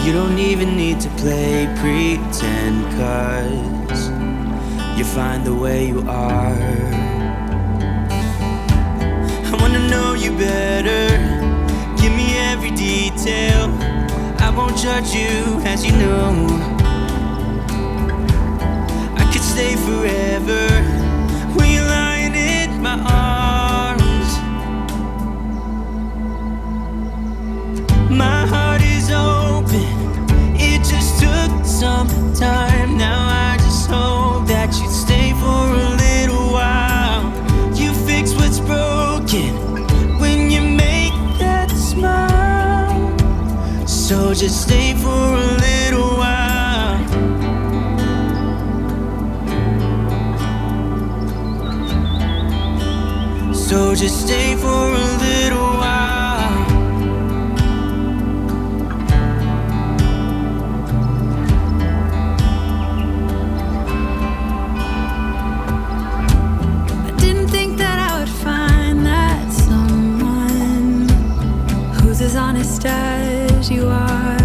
You don't even need to play pretend, 'cause you're fine the way you are. I wanna know you better. Give me every detail. I won't judge you, as you know. I could stay forever when you're lying in my arms. My heart is open. It just took some time. Now I just hope that you'd stay for a little while. You fix what's broken when you make that smile. So just stay for a little while. So just stay for a little while. I didn't think that I would find that someone who's as honest as you are.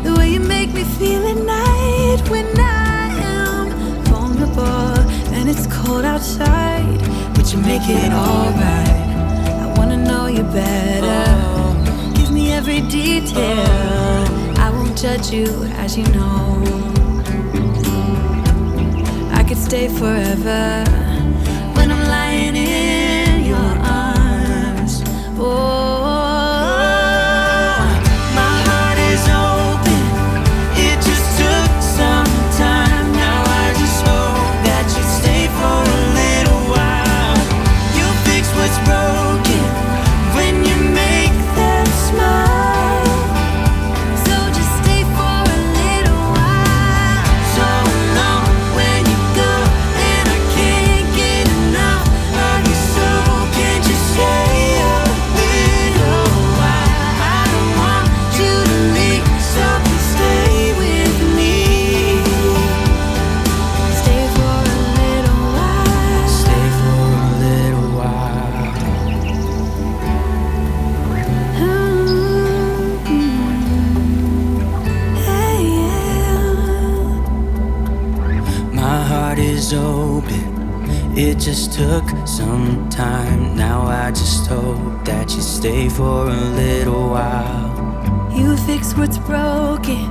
The way you make me feel at night when I am vulnerable and it's cold outside, but you make it alright. I wanna know you better. Give me every detail. I won't judge you, as you know. I could stay forever when I'm lying in your arms. Oh, my heart is open. It just took some time. Now I just hope that you stay for a little while. You fix what's broken when you make that smile. So just stay for a little while. So long when you go, and I can't get enough of you. So can't you stay a little while? I don't want you to leave, so please stay with me. Stay for a little while. Stay for a little while. Hey, yeah. My heart is open. It just took some time. Now I just hope that you stay for a little while. You fix what's broken